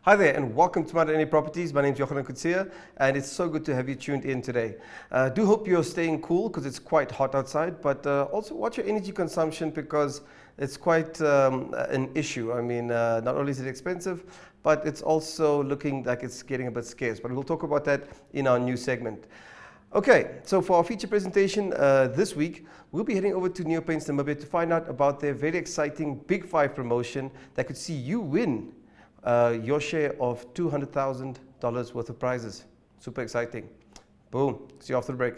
Hi there and welcome to Smart Energy Properties. My name is Johan Kutsia and it's so good to have you tuned in today. Do hope you're staying cool because it's quite hot outside, but also watch your energy consumption because it's quite an issue. I mean, not only is it expensive, but it's also looking like it's getting a bit scarce. But we'll talk about that in our new segment. Okay, so for our feature presentation this week, we'll be heading over to Neopaints Namibia to find out about their very exciting Big 5 promotion that could see you win your share of $200,000 worth of prizes. Super exciting. Boom. See you after the break.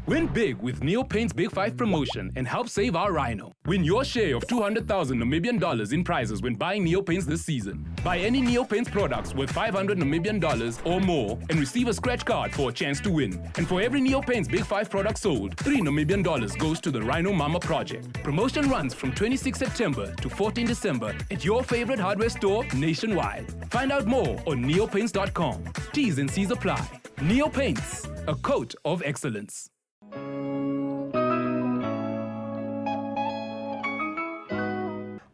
Win big with Neopaint's Big 5 promotion and help save our Rhino. Win your share of 200,000 Namibian dollars in prizes when buying Neopaints this season. Buy any Neopaints products worth 500 Namibian dollars or more and receive a scratch card for a chance to win. And for every Neopaints Big 5 product sold, 3 Namibian dollars goes to the Rhino Momma Project. Promotion runs from 26 September to 14 December at your favorite hardware store nationwide. Find out more on neopaints.com. T's and C's apply. Neopaints, a coat of excellence.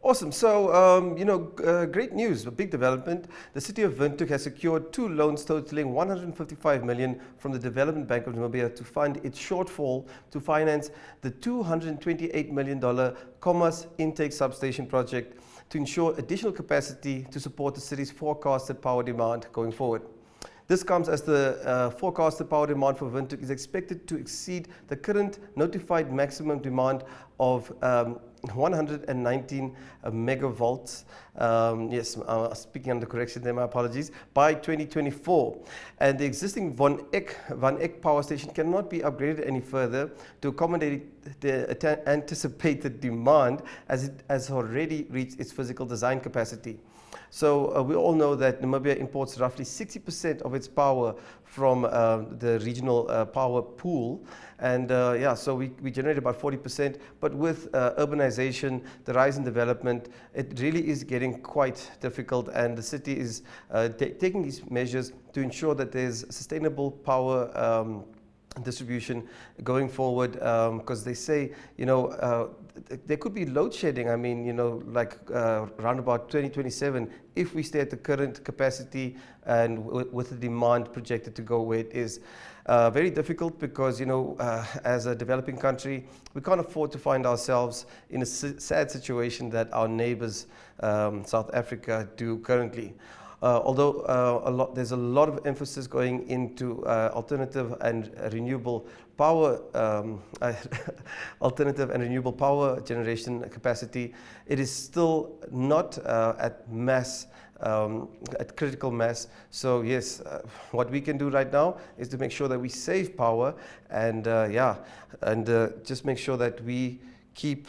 Awesome. So, great news, a big development. The city of Windhoek has secured 2 loans totaling 155 million from the Development Bank of Namibia to fund its shortfall to finance the $228 million Khomas Intake Substation project to ensure additional capacity to support the city's forecasted power demand going forward. This comes as the forecasted power demand for Windhoek is expected to exceed the current notified maximum demand of 119 megavolts. Speaking under correction there, my apologies, by 2024. And the existing Van Eck power station cannot be upgraded any further to accommodate the anticipated demand as it has already reached its physical design capacity. So we all know that Namibia imports roughly 60% of its power from the regional power pool, and so we generate about 40%, but with urbanization, the rise in development, it really is getting quite difficult, and the city is taking these measures to ensure that there's sustainable power distribution going forward, because they say, there could be load shedding. I mean, around about 2027, if we stay at the current capacity and with the demand projected to go where it is. Very difficult because, as a developing country, we can't afford to find ourselves in a sad situation that our neighbors, South Africa, do currently. Although there's a lot of emphasis going into alternative and renewable power generation capacity, it is still not at mass. At critical mass. So yes, what we can do right now is to make sure that we save power and just make sure that we keep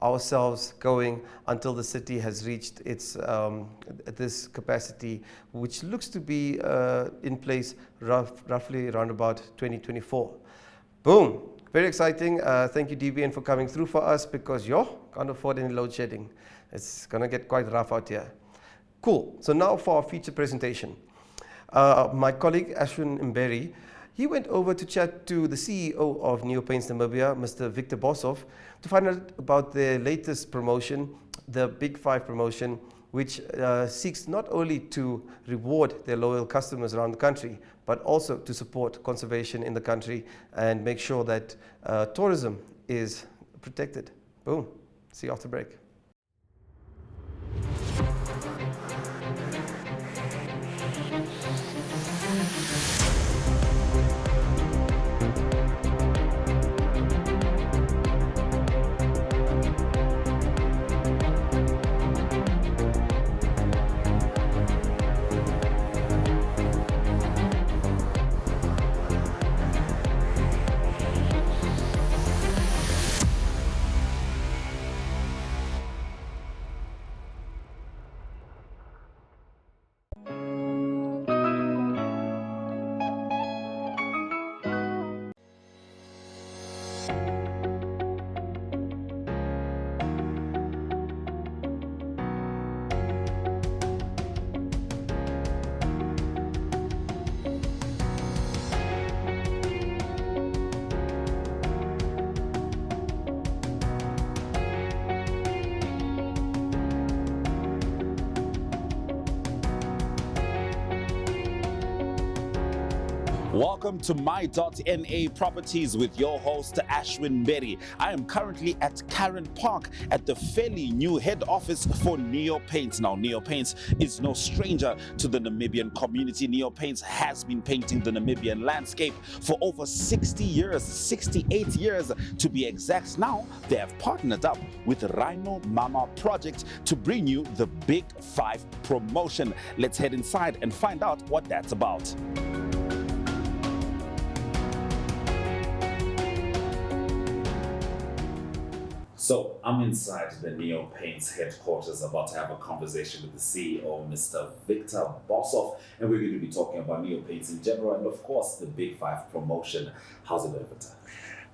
ourselves going until the city has reached its this capacity, which looks to be in place roughly around about 2024. Boom! Very exciting. Thank you, DBN, for coming through for us because can't afford any load shedding. It's gonna get quite rough out here. Cool. So now for our feature presentation. My colleague Ashwin Mberi, he went over to chat to the CEO of Neopaints Namibia, Mr. Victor Boshoff, to find out about their latest promotion, the Big 5 promotion, which seeks not only to reward their loyal customers around the country, but also to support conservation in the country and make sure that tourism is protected. Boom. See you after break. Welcome to My.NA Properties with your host Ashwin Berry. I am currently at Karen Park at the fairly new head office for Neo Paints. Now, Neo Paints is no stranger to the Namibian community. Neo Paints has been painting the Namibian landscape for over 60 years, 68 years to be exact. Now, they have partnered up with Rhino Momma Project to bring you the Big 5 promotion. Let's head inside and find out what that's about. So I'm inside the Neo Paints headquarters, about to have a conversation with the CEO, Mr. Victor Bossoff, and we're going to be talking about Neo Paints in general and, of course, the Big 5 promotion. How's it going, Victor?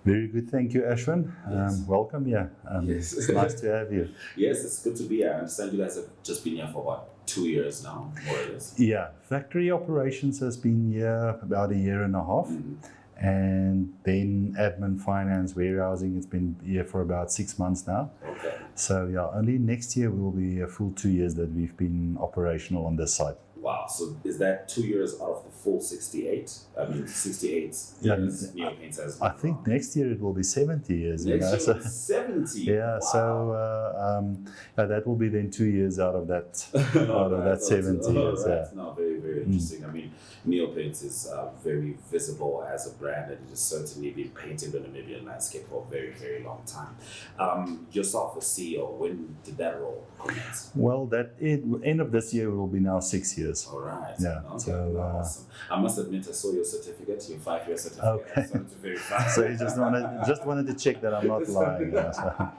Very good, thank you, Ashwin. Yes. Welcome here. Yes. It's nice to have you. Yes, it's good to be here. I understand you guys have just been here for about 2 years now, more or less. Yeah, factory operations has been here about a year and a half. And then admin, finance, warehousing, it's been here for about 6 months now. Okay. So yeah, only next year will be a full 2 years that we've been operational on this site. Wow, so is that 2 years out of the full 68? I mean, 68 years Neo Paints has been I think next year it will be 70 years. Next year so, will be 70? Yeah, Wow. So that will be then 2 years out of that, that 70 years. Right. Yeah. No, very, very interesting. I mean, Neo Paints is very visible as a brand, and it has certainly been painting the Namibian landscape for a very, very long time. Yourself as CEO, when did that role commence? Well, end of this year will be now 6 years. All right. Yeah. Okay. So, Awesome. I must admit, I saw your certificate, your 5-year certificate. Okay. I started to verify. So you just wanted to check that I'm not lying. So.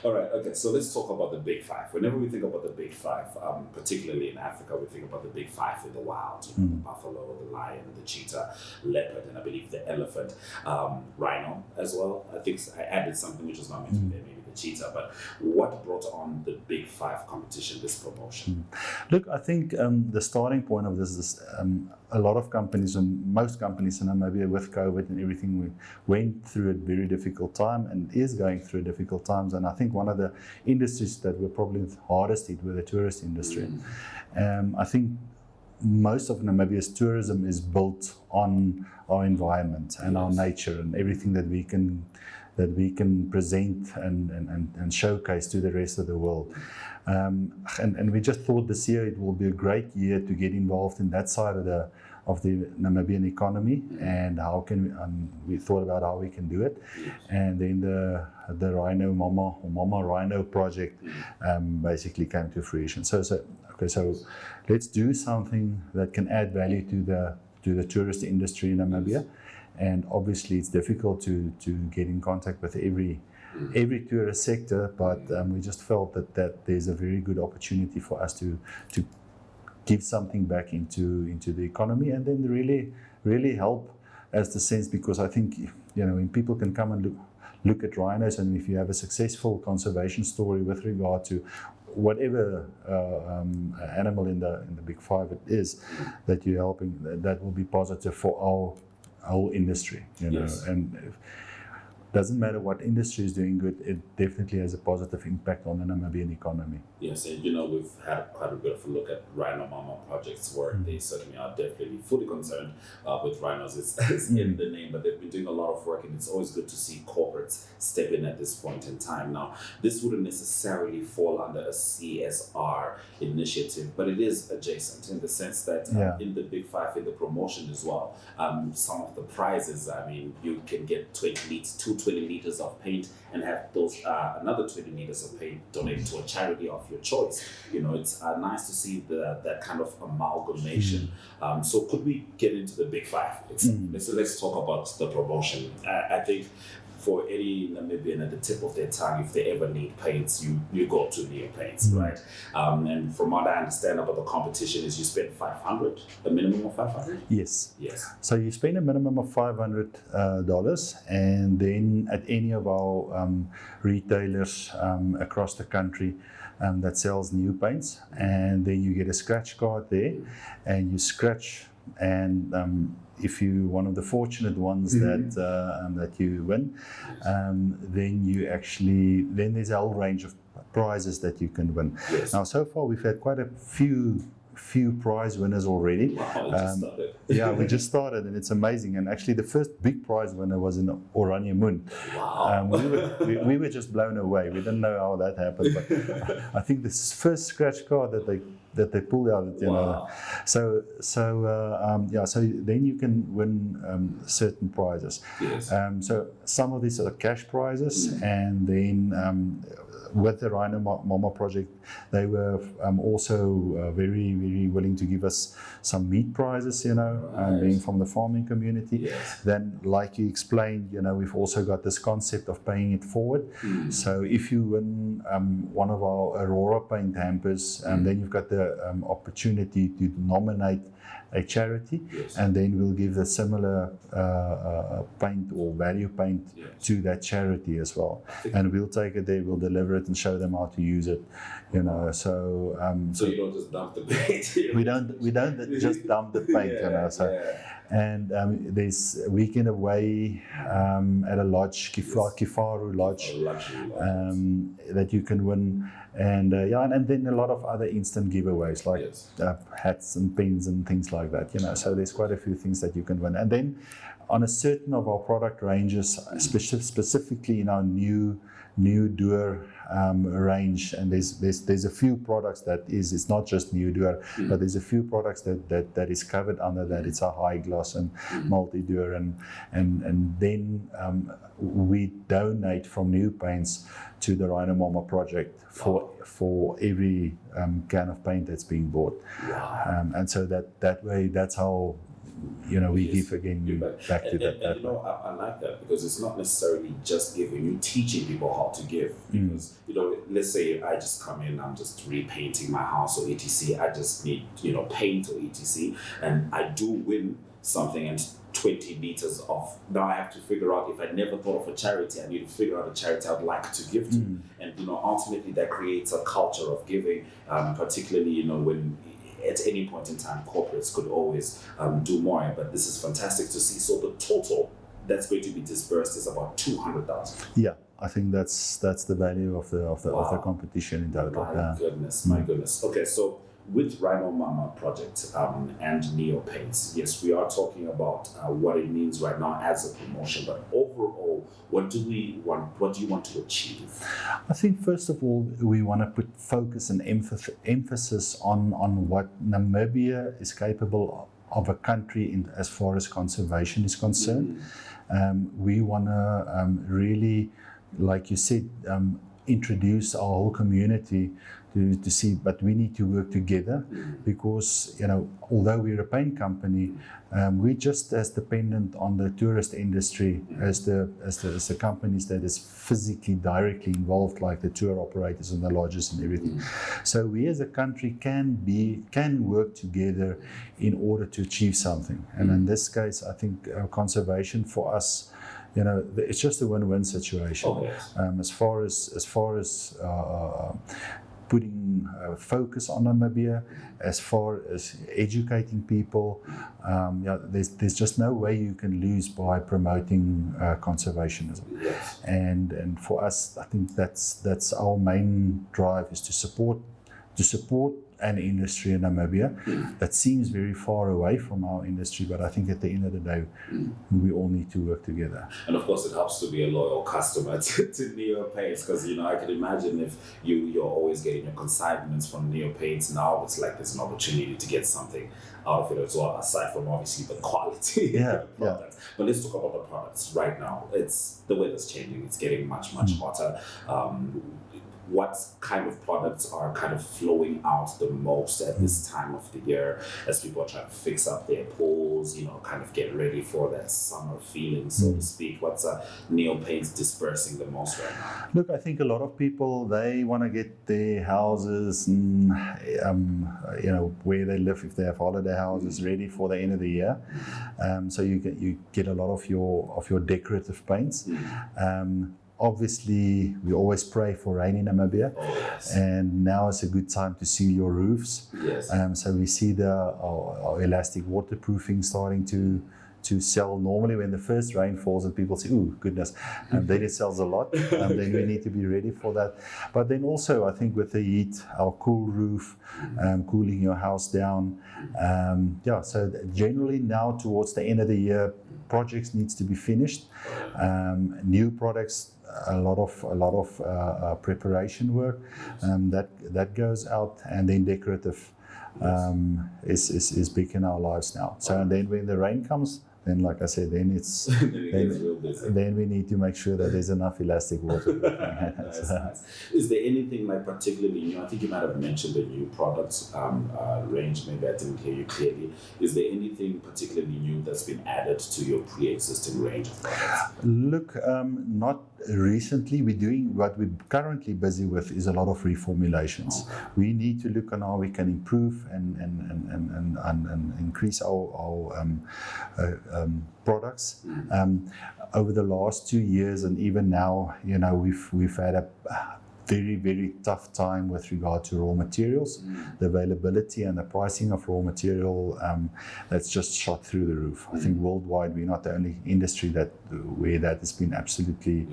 All right. Okay. So let's talk about the Big 5. Whenever we think about the Big 5, particularly in Africa, we think about the Big 5 in the wild: the buffalo, the lion, the cheetah, leopard, and I believe the elephant, rhino as well. I think I added something which was not meant to be there, maybe the cheetah. But what brought on the Big 5 competition, this promotion? Look, I think the starting point of this is a lot of companies, and most companies in Namibia with COVID and everything, we went through a very difficult time and is going through difficult times. And I think one of the industries that were probably the hardest hit were the tourist industry. I think most of Namibia's tourism is built on our environment and our nature and everything that we can present and showcase to the rest of the world. And we just thought this year it will be a great year to get involved in that side of the Namibian economy, and how can we thought about how we can do it. And then the Rhino Momma or Momma Rhino Project basically came to fruition. So let's do something that can add value to the tourist industry in Namibia. And obviously it's difficult to get in contact with every tourist sector, but we just felt that there's a very good opportunity for us to give something back into the economy, and then really help as the sense, because I think, when people can come and look at rhinos, and if you have a successful conservation story with regard to whatever animal in the Big 5 it is that you're helping, that will be positive for our whole industry, Yes. And doesn't matter what industry is doing good, it definitely has a positive impact on the Namibian economy. Yes, and we've had quite a bit of a look at Rhino Momma Project's work. They certainly are definitely fully concerned with rhinos. It's in the name, but they've been doing a lot of work, and it's always good to see corporates step in at this point in time. Now, this wouldn't necessarily fall under a CSR initiative, but it is adjacent in the sense that in the Big 5, in the promotion as well, some of the prizes, I mean, you can get 20 liters of paint and have those another 20 liters of paint donated to a charity of your choice. It's nice to see that kind of amalgamation. So could we get into the Big 5? Let's talk about the promotion. I think for any Namibian at the tip of their tongue, if they ever need paints, you go to Neo Paints, right? And from what I understand about the competition is you spend 500, a minimum of 500? Yes. Yes. So you spend a minimum of $500, and then at any of our retailers across the country that sells Neo Paints, and then you get a scratch card there, and you scratch, and if you're one of the fortunate ones that you win, then there's a whole range of prizes that you can win. Yes. Now, so far we've had quite a few few prize winners already. Wow, just started. Yeah, we just started, and it's amazing. And actually, the first big prize winner was in Oranje Moon. Wow. We were just blown away. We didn't know how that happened, but I think this first scratch card that they pulled out, you know. So then you can win certain prizes. Yes. So some of these are cash prizes, and then with the Rhino Momma Project, they were also very, very willing to give us some meat prizes, you know, being from the farming community. Yes. Then, like you explained, you know, we've also got this concept of paying it forward. So if you win one of our Aurora paint hampers, then you've got the opportunity to nominate a charity, and then we'll give the similar paint or value paint to that charity as well. And we'll take it there, we'll deliver it and show them how to use it, you know. So so you don't just dump the paint. we don't just dump the paint, you know. So and there's a weekend away at a lodge, Kifaru Lodge, that you can win. And and then a lot of other instant giveaways like hats and pins and things like that, you know. So there's quite a few things that you can win. And then on a certain of our product ranges, specifically in our new Duer range, and there's a few products that it's not just new Duer, but there's a few products that is covered under that. It's a high gloss and multi Duer, and then we donate from new paints to the Rhino Momma Project for every can of paint that's being bought. And so that way, that's how, you know, we give again back to that. And you know, I like that, because it's not necessarily just giving, you're teaching people how to give. Because, you know, let's say I just come in, I'm just repainting my house or etc. I just need, you know, paint or etc. And I do win something, and 20 liters of, now I have to figure out, if I never thought of a charity, I need to figure out a charity I'd like to give to. And, you know, ultimately that creates a culture of giving, particularly, you know, when at any point in time, corporates could always do more, but this is fantastic to see. So the total that's going to be dispersed is about 200,000. Yeah, I think that's the value of the competition in total. My goodness. Okay, so with Rhino Momma Project and Neo Paints, yes, we are talking about what it means right now as a promotion, but overall, what do you want to achieve? I think first of all, we want to put focus and emphasis on what Namibia is capable of a country as far as conservation is concerned. We want to really, like you said, introduce our whole community to see, but we need to work together, because, you know, although we're a paint company, we're just as dependent on the tourist industry as the companies that is physically directly involved, like the tour operators and the lodges and everything. So we as a country can work together in order to achieve something. And in this case, I think conservation for us, you know, it's just a win-win situation. As far as putting focus on Namibia, as far as educating people, there's just no way you can lose by promoting conservationism. And for us, I think that's our main drive, is to support an industry in Namibia that seems very far away from our industry, but I think at the end of the day, we all need to work together. And of course, it helps to be a loyal customer to Neo Paints, because, you know, I can imagine if you're always getting your consignments from Neo Paints, now it's like there's an opportunity to get something out of it as well, aside from obviously the quality products. But let's talk about the products right now. The weather's changing, it's getting much hotter. What kind of products are kind of flowing out the most at this time of the year, as people are trying to fix up their pools, you know, kind of get ready for that summer feeling, so to speak? What's Neo Paints dispersing the most right now? Look, I think a lot of people, they want to get their houses and, you know, where they live, if they have holiday houses, ready for the end of the year. So you get a lot of your decorative paints. Obviously, we always pray for rain in Namibia, and now is a good time to seal your roofs. So we see our elastic waterproofing starting to sell. Normally when the first rain falls and people say, "Ooh, goodness," then it sells a lot. Then we need to be ready for that. But then also, I think with the heat, our cool roof, cooling your house down. So generally now towards the end of the year, projects needs to be finished. New products, a lot of preparation work that goes out, and then decorative is big in our lives now. So and then when the rain comes, then like I said, then then we need to make sure that there's enough elastic water. Nice. Is there anything like particularly new? I think you might have mentioned the new products range. Maybe I didn't hear you clearly. Is there anything particularly new that's been added to your pre-existing range of products? Look, not recently. What we're currently busy with is a lot of reformulations. Okay. We need to look on how we can improve and increase our products. Over the last 2 years and even now, we've had a very, very tough time with regard to raw materials. The availability and the pricing of raw material that's just shot through the roof. I think worldwide we're not the only industry where that has been absolutely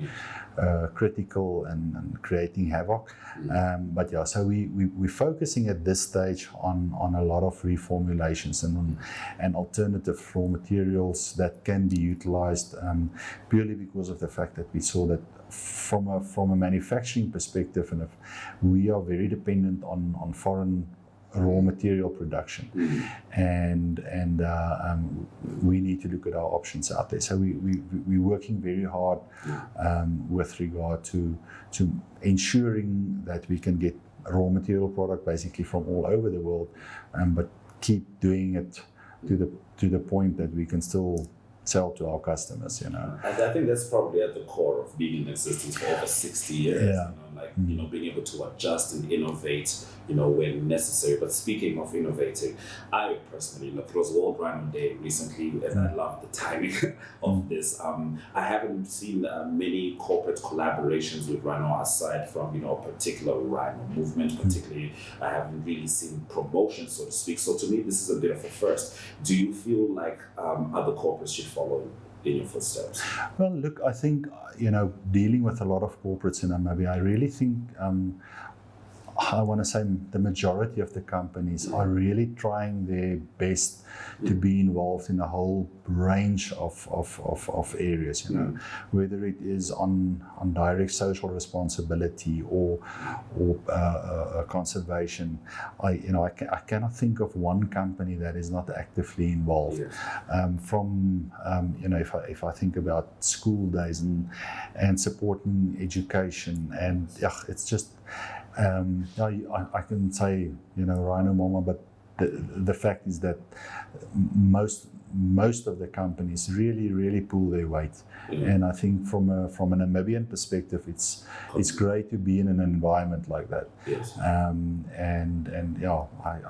critical and creating havoc. So we're focusing at this stage on a lot of reformulations and alternative raw materials that can be utilized purely because of the fact that we saw that from a manufacturing perspective, and we are very dependent on foreign raw material production, and we need to look at our options out there. So we're working very hard with regard to ensuring that we can get raw material product basically from all over the world, but keep doing it to the point that we can still sell to our customers. I think that's probably at the core of being in existence for over 60 years. Yeah. Being able to adjust and innovate, when necessary. But speaking of innovating, I personally, it was World Rhino Day recently, and I love the timing of this. I haven't seen many corporate collaborations with Rhino aside from, a particular Rhino movement. Particularly, I haven't really seen promotion, so to speak. So to me, this is a bit of a first. Do you feel like other corporates should follow in your footsteps? Well, look, I think, dealing with a lot of corporates in Namibia, I really think, I want to say the majority of the companies are really trying their best to be involved in a whole range of areas, whether it is on direct social responsibility or conservation. I cannot think of one company that is not actively involved. If I think about school days and supporting education, and it's just. I can say, Rhino Momma, but the fact is that most of the companies really pull their weight. And I think from a Namibian perspective, it's great to be in an environment like that. Yes. I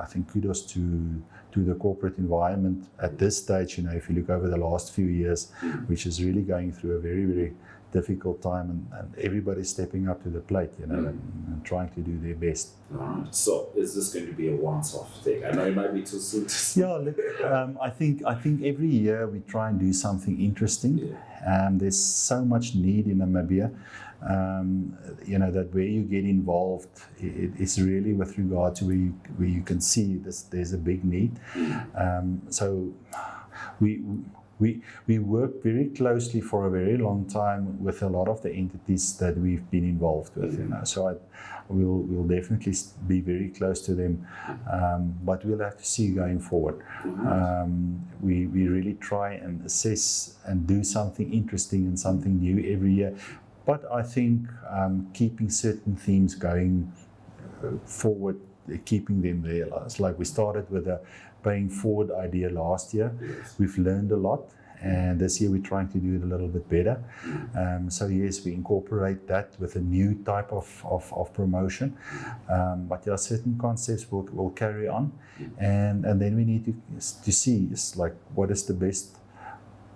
think kudos to the corporate environment at this stage. If you look over the last few years, which is really going through a very, very difficult time, and everybody's stepping up to the plate, and trying to do their best. Right. So, is this going to be a once-off thing? I know it might be too soon to say. Yeah, look, I think every year we try and do something interesting. There's so much need in Namibia. That where you get involved, it's really with regard to where you can see there's a big need. So we work very closely for a very long time with a lot of the entities that we've been involved with. So we'll definitely be very close to them, but we'll have to see going forward. We really try and assess and do something interesting and something new every year. But I think keeping certain themes going forward, keeping them there. It's like we started with a paying forward idea last year. Yes. We've learned a lot, and this year we're trying to do it a little bit better. So yes, we incorporate that with a new type of promotion. But there are certain concepts we'll carry on, and then we need to see, it's like, what is the best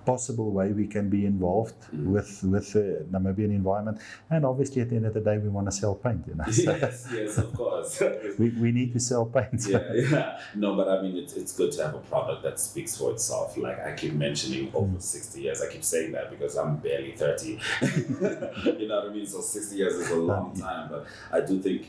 possible way we can be involved with the Namibian environment. And obviously, at the end of the day, we want to sell paint. So yes, of course. we need to sell paint. Yeah. No, but I mean, it's good to have a product that speaks for itself. Like I keep mentioning over 60 years. I keep saying that because I'm barely 30. You know what I mean? So 60 years is a long time. But I do think,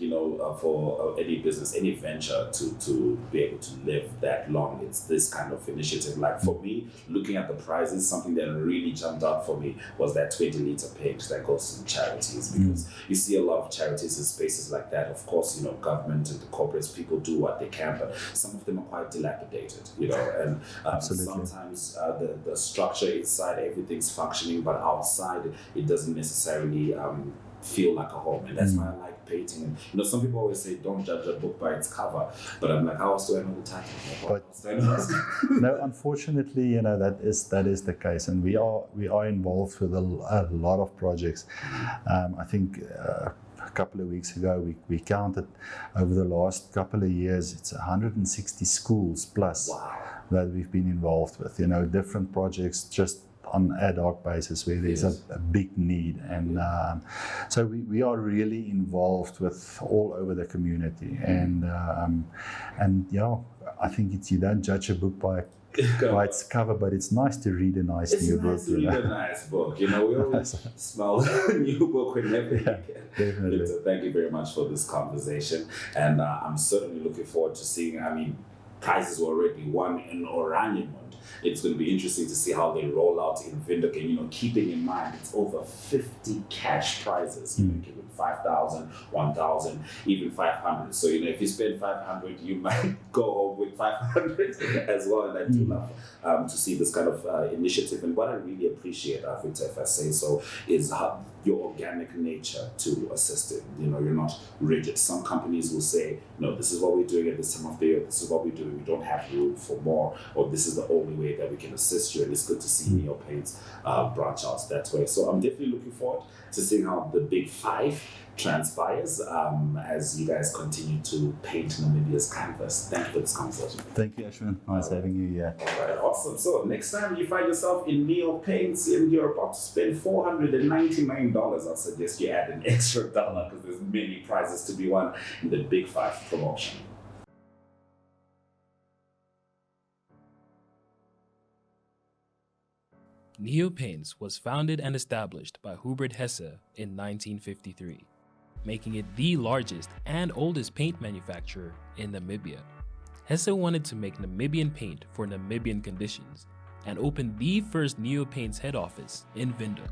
for any business, any venture to be able to live that long, it's this kind of initiative. Like for me, looking at the prizes, something that really jumped out for me was that 20-liter paint that goes to charities, because you see a lot of charities in spaces like that. Of course, government and the corporates, people do what they can, but some of them are quite dilapidated, and sometimes the structure inside, everything's functioning, but outside it doesn't necessarily feel like a home. And that's why I like painting. And some people always say don't judge a book by its cover, but I'm like, how else do I know the title? No, unfortunately, that is the case, and we are involved with a lot of projects. I think a couple of weeks ago we counted over the last couple of years, it's 160 schools plus that we've been involved with, different projects just on ad hoc basis where there's a big need, and so we are really involved with all over the community, and I think you don't judge a book by its cover, but it's nice to read a nice new book. It's nice to read a nice book. We always smell a new book whenever we can. Definitely. So thank you very much for this conversation, and I'm certainly looking forward to seeing. Prizes were already won in Oranienmund. It's going to be interesting to see how they roll out in Windhoek, and keeping in mind it's over 50 cash prizes. Given 5,000, 1,000, even 500. So if you spend 500, you might go home with 500 as well. And I do love to see this kind of initiative. And what I really appreciate, Victor, if I say so, is your organic nature to assist it. You're not rigid. Some companies will say, no, this is what we're doing at this time of the year. This is what we're doing. We don't have room for more, or this is the only way that we can assist you. And it's good to see Neo Paints branch out that way. So I'm definitely looking forward to seeing how the big five transpires as you guys continue to paint Namibia's canvas. Thank you for this conversation. Thank you, Ashwin. Nice having you here. All right, awesome. So next time you find yourself in Neo Paints and you're about to spend $499, I'll suggest you add an extra dollar because there's many prizes to be won in the Big Five promotion. Neo Paints was founded and established by Hubert Hesse in 1953, making it the largest and oldest paint manufacturer in Namibia. Hesse wanted to make Namibian paint for Namibian conditions and opened the first Neo Paints head office in Windhoek.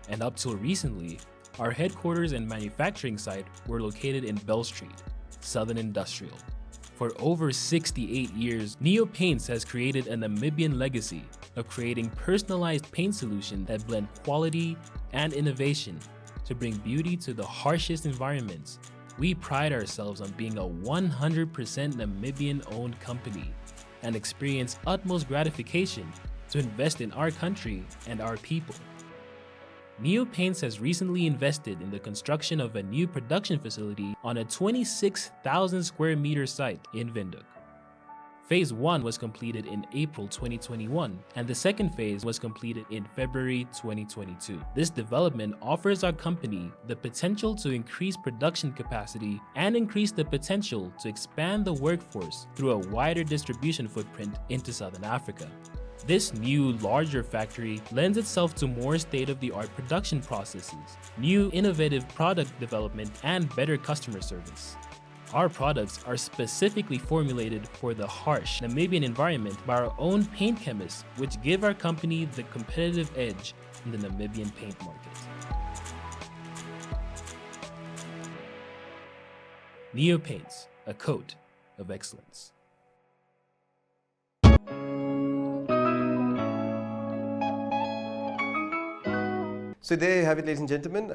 And up till recently, our headquarters and manufacturing site were located in Bell Street, Southern Industrial. For over 68 years, Neo Paints has created a Namibian legacy of creating personalized paint solutions that blend quality and innovation to bring beauty to the harshest environments. We pride ourselves on being a 100% Namibian-owned company and experience utmost gratification to invest in our country and our people. Neo Paints has recently invested in the construction of a new production facility on a 26,000 square meter site in Windhoek. Phase 1 was completed in April 2021, and the second phase was completed in February 2022. This development offers our company the potential to increase production capacity and increase the potential to expand the workforce through a wider distribution footprint into Southern Africa. This new, larger factory lends itself to more state-of-the-art production processes, new innovative product development, and better customer service. Our products are specifically formulated for the harsh Namibian environment by our own paint chemists, which give our company the competitive edge in the Namibian paint market. Neo Paints, a coat of excellence. So there you have it, ladies and gentlemen.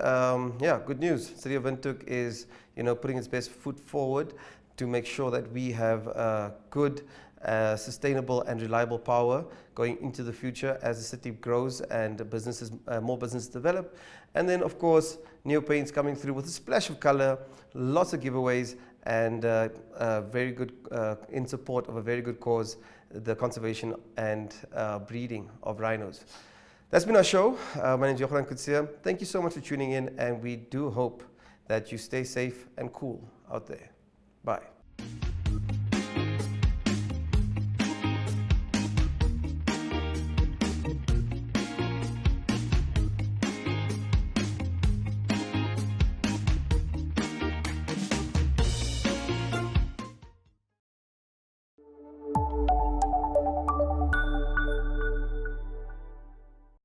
Good news. City of Windhoek is, putting its best foot forward to make sure that we have good, sustainable and reliable power going into the future as the city grows and more businesses develop. And then, of course, Neo Paints coming through with a splash of color, lots of giveaways, and very good in support of a very good cause the conservation and breeding of rhinos. That's been our show. My name is Johan Kutsia. Thank you so much for tuning in, and we do hope that you stay safe and cool out there. Bye.